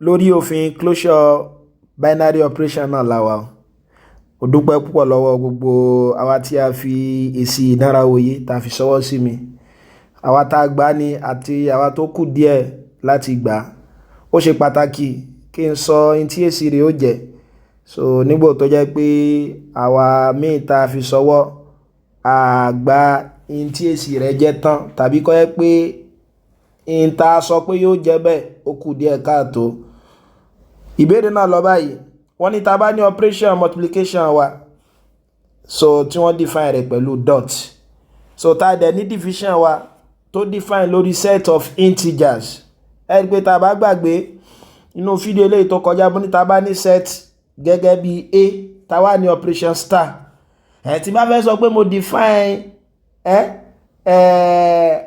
lórí òfin closure binary operation náà làwà ó dúpẹ́ púpọ̀ lọ́wọ́ gbogbo àwa tí a fi èsì ìdánrawò yìí tá a fi ṣọwọ́ sí mi, àwa tá a gbà ní àti àwa tó kù díẹ̀ láti gbà. Ó ṣe pàtàkì kí n sọ ohun tí èsì rẹ̀ ó jẹ́, so nígbà tó jẹ́ pé àwa míì tá a fi ṣọwọ́ àgbà ohun tí èsì rẹ̀ jẹ́ tán, tàbí kó jẹ́ pé ohun tá a sọ pé yóò jẹ́ bẹ́ẹ̀ ó kù díẹ̀ káàtó. Ìbéèrè náà lọ báyìí, wọ́n ní tá bá ní operation multiplication wa, so tí wọ́n define rẹ̀ pẹ̀lú dot, so tá dẹ̀ ní division wa tó define lórí set of integers. Ẹ rí pé tá bá gbàgbé inú fídíò eléyìí tó kọjá, bó ní tá bá ní set gẹ́gẹ́ bí a, tá wá ní operation star. Tí bá fẹ́ sọ pé mo define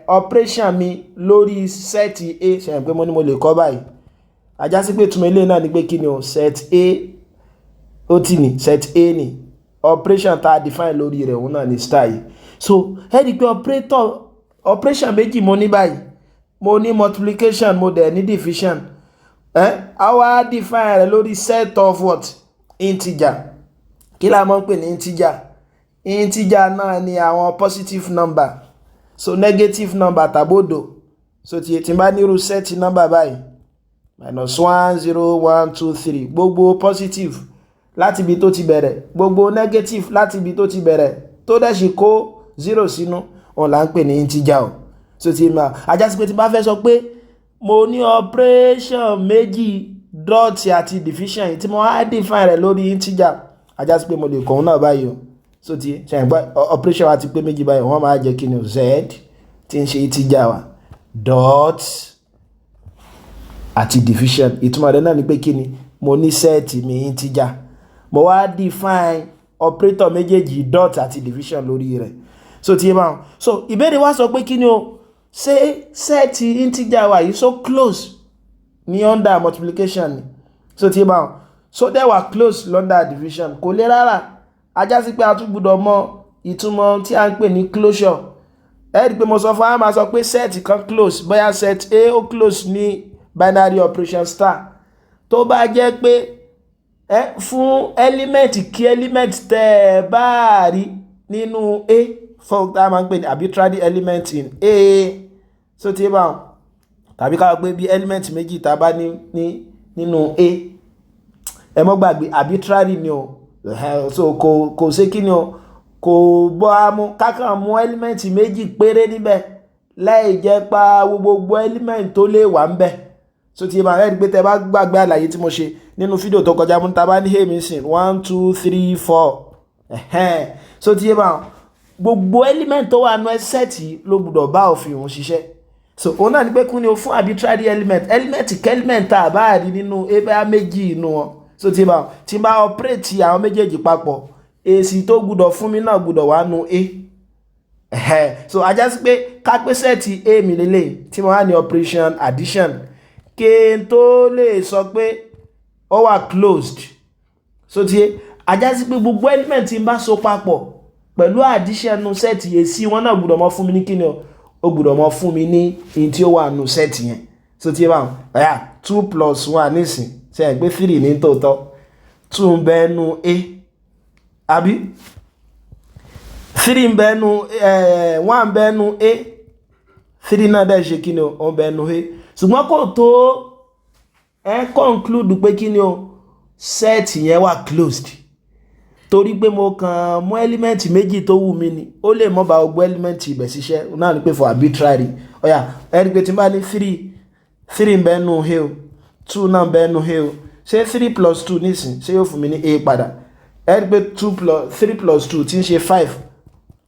operation mi lórí set a, ṣe pé mo ní mo lè kọ báyìí. Ajá sí pé túmọ̀ eléyìí náà ni pé kí ni o, set a ó ti ní set a ni operation tá define lórí rẹ̀ òun náà ni star yìí. So ẹ rí pé operation méjì mo ní báyìí, mo ní multiplication, mo dẹ̀ ní division. A wá define rẹ̀ lórí set of what? Integer. Kí la mọ̀ pé ní integer? Integer náà ni àwọn positive number, so negative number tàbódò. So tí n bá nírú set number báyìí, -1 0 1 2 3, gbogbo positive láti ibi tó ti bẹ̀rẹ̀, gbogbo negative láti ibi tó ti bẹ̀rẹ̀, tó dẹ̀ sì kó 0 sínú, òun là ń pè ní integer o. So tí ma ajá sí pé tí bá fẹ́ sọ pé mo ní operation méjì dot àti division yìí tí mo á define rẹ̀ lórí integer, ajá sí pé mo lè kọ òun náà báyìí o. So tí ṣe ìgbà operation wa ti pé méjì báyìí, wọ́n máa jẹ́ kí ni o, z tí ń ṣe integer wa dot àti division. Ìtumọ̀ rẹ̀ náà ni pé kí ni, mo ní set mi integer, mo wá define operator méjèèjì dot àti division lórí rẹ̀. So tí bá wọn, so ìbéèrè wa sọ pé kí ni o, ṣé set integer wa yìí so close ní under multiplication ni. So tí bá wọn, so they were close under division, kò lè rárá. Ajá sí pé a tún gbọ́dọ̀ mọ ìtumọ̀ tí a ń pè ní closure. Ẹ rí pé mo sọ fún wa máa sọ pé set kan close, bóyá set a ó close ní binary operation star. Tó bá jẹ́ pé fún element kí element tẹ́ bá rí nínú a, for tá máa ń pè ní arbitrary element in a. So tí bá wọn, tàbí ká pé bí element méjì tá bá ní nínú a, ẹ mọ́ gbàgbé arbitrary ni o. So kò ṣe kí ni o, kò bọ́ amú kákan mú element méjì péré níbẹ̀ láì jẹ́ pa gbogbo element tó lè wà ńbẹ̀. So tí bá rí pé tẹ́ bá gbàgbé àlàyé tí mo ṣe nínú fídíò tó kọjá, mú tá bá ní hey missing 1 2 3 4. So tí bá gbogbo element tó wà nú set ló gbọ́dọ̀ bá òfin òun ṣiṣẹ́. So òun náà ni pé kún ni o, fún arbitrary element element tá bá rí nínú a méjì inú wọn. So tí bá operate àwọn méjèèjì papọ̀, èsì tó gbọ́dọ̀ fún mi náà gbọ́dọ̀ wà nú a. So ajá sí pé ká pé set a mi lélẹ̀ tí mo wá ní operation addition, kí n tó lè sọ pé ó wà closed. So tí ajá sí pé gbogbo element tí n bá so papọ̀ pẹ̀lú addition nú set yẹn, sí wọn náà gbọ́dọ̀ mọ́ fún mi ní kíni o, ó gbọ́dọ̀ mọ́ fún mi ní in tí ó wà nú set yẹn. So tí bá wọn 2 plus 1 nísìn, ṣe pé 3 ní tòótọ́, 2 ń bẹ nú a, àbí 3 ń bẹ nú 1 ń bẹ nú a, 3 náà dẹ̀ ṣe kíni o, ó ń bẹ nú a. Ṣùgbọ́n kò tó conclude pé kí ni o, set yẹn wà closed, torí pé mo kàn mú element méjì tó wù mí ni, ó lè mọ́ bá gbogbo element ibẹ̀ ṣiṣẹ́. Náà ni pé for arbitrary. Ẹ rí pé tí n bá ní 3 ń bẹ nú a o, 2 náà ń bẹ nú a o, ṣé 3 plus 2 nísìn ṣé yóò fún mi ní a padà? Ẹ rí pé 3 plus 2 tí ń ṣe 5,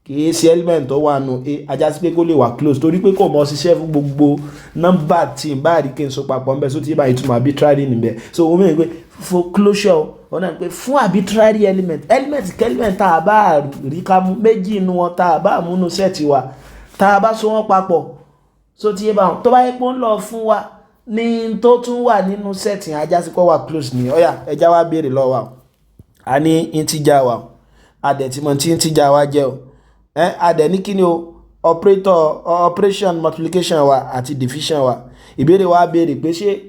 kìí ṣe element tó wà nù a. Ajá sí pé kó lè wà close, torí pé kò mọ̀ ṣiṣẹ́ fún gbogbo nọ́mbà tí n bá rí kí n so papọ̀ ńbẹ̀. So tí bá ìtumọ̀ arbitrary níbẹ̀. So ó mẹ́rin pé for closure, ó náà pé fún arbitrary element kẹ́límẹ̀ntì tá a bá rí ká mú méjì inú wọn, tá a bá mú nú set wa, tá a bá so wọ́n papọ̀. So tí bá wọn tó bá yẹ pé ń lọ fún wa ní tó tún wà nínú set yẹn, ajá sí pé wà close ni. Ẹja wa béèrè lọ́wọ́ wa, a ní integer wa, a dẹ̀ tí mo ti integer wa jẹ́ o. A dẹ̀ ní kí ni o, operation multiplication wa àti division wa. Ìbéèrè wa béèrè pé ṣé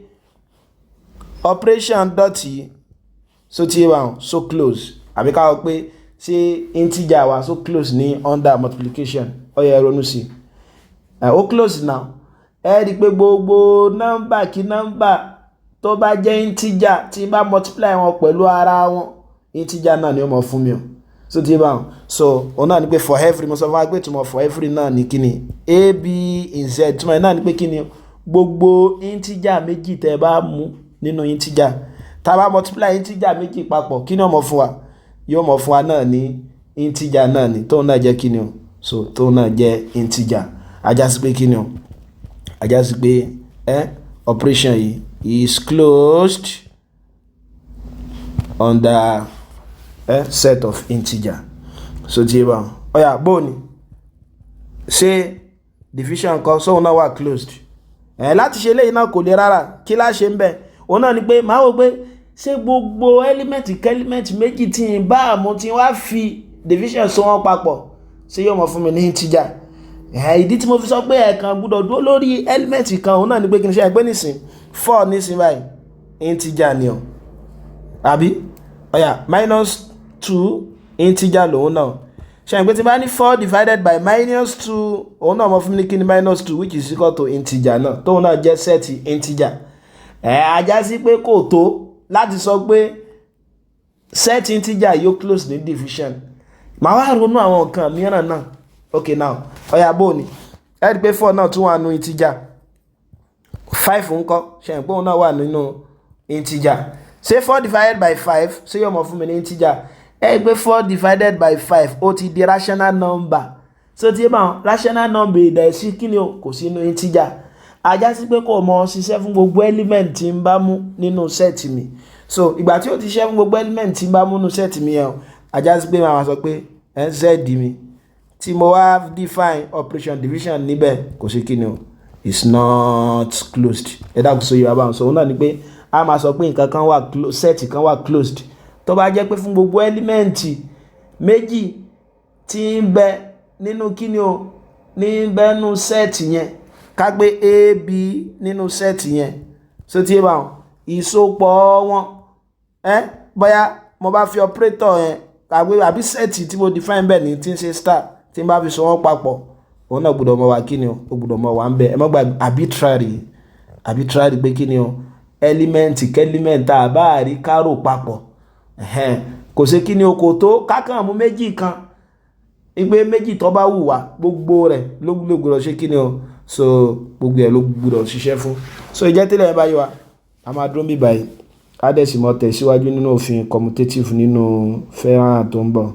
operation dọ̀tí so ti yé wa so close àbí ká wọ pé ṣé integer wa so close ní under multiplication ó yẹ ronú sí ó close now ẹ rí i pé gbogbo nọ́mbà kí nọ́mbà tó bá jẹ́ integer tí bá multiply wọn pẹ̀lú ara wọn integer náà ni ó mọ̀ fún mi o so ti yé wa so òun náà ni pé for every mo sọ fún wa pé túmọ̀ for every náà ni kíni a b in z túmọ̀ náà ni pé kíni gbogbo integer méjì tẹ́ bá mú nínú integer tá bá multiply integer méjì papọ̀ kí ni ó mọ̀ fún wa yóò mọ̀ fún wa náà ní integer náà ni tóun náà jẹ́ kí ni o so tóun náà jẹ́ integer ajá sí pé kí ni o ajá sí pé operation yìí is closed under set of integer so tí bá ọ̀yà bóòní ṣé division kan sóun náà wà closed láti ṣe eléyìí náà kò lè rárá kí lá ṣe ń bẹ̀ òun náà ni pé máa wò pé ṣé gbogbo element méjì tí ń bá àmú tí wá fi division so wọn papọ̀ ṣé yóò mọ̀ fún mi ní integer ìdí tí mo fi sọ pé ẹ̀kan gbọ́dọ̀ dúró lórí element kan òun náà ni pé kí n ṣe ẹgbẹ́ nísìn 4 nísìn báyìí integer ni o àbí ọ̀yà -2 integer lòun náà ṣe ẹgbẹ́ tí bá ní 4 divided by -2 òun náà mọ̀ fún mi ní kí ni -2 which is equal to integer náà tóun náà jẹ́ set integer ajá sí pé kò tó láti sọ pé set integer yóò close ní division màá wá ronú àwọn nǹkan mìíràn náà okay now ọ̀yà bó ni ẹ rí pé 4 náà tún wà nínú integer 5 ńkọ́ ṣe ń pé òun náà wà nínú integer ṣé 4 divided by 5 ṣé yóò mọ̀ fún mi ní integer ẹ rí pé 4 divided by 5 ó ti di rational number so tí bá wọn rational number ìdá sí kí ni o kò sí nínú integer ajá sí pé kò mọ ṣiṣẹ́ fún gbogbo element tí ń bá mú nínú set mi so ìgbà tí ó ti ṣiṣẹ́ fún gbogbo element tí ń bá mú nínú set mi yẹn ajá sí pé màá sọ pé z mi tí mo wá define operation division níbẹ̀ kò sí kíni o it's not closed ẹ̀dá kò sọ yìí wá so òun náà ni pé a máa sọ pé nǹkan kan wà set kan wà closed tó bá jẹ́ pé fún gbogbo element méjì tí ń bẹ nínú kíni o ní bẹ́nu set yẹn ká gbé a b nínú set yẹn so tí bá wọn ìsopọ̀ wọn bóyá mo bá fi operator yẹn kàgbé àbí set tí mo define bẹ́ẹ̀ ní tí ń ṣe star tí n bá fi so wọ́n papọ̀ òun náà gbọ́dọ̀ mọ̀ wá kíni o ó gbọ́dọ̀ mọ̀ wá ń bẹ ẹ má gba arbitrary pé kíni o element tá a bá rí kárò papọ̀ kò sí kíni o kò tó kákan mú méjì kan ìgbé méjì tó bá wù wá gbogbo rẹ̀ ló gbọ́dọ̀ ṣe kíni o so gbogbo ẹ̀ ló gbọ́dọ̀ ṣiṣẹ́ fún so ìjẹ́ tẹ́lẹ̀ báyìí wa a máa dúró bí báyìí á dẹ̀ sì mọ̀ tẹ̀síwájú nínú òfin commutative nínú fẹ́ràn tó ń bọ̀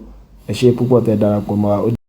ẹ ṣé púpọ̀ tẹ́ darapọ̀ mọ́ wa.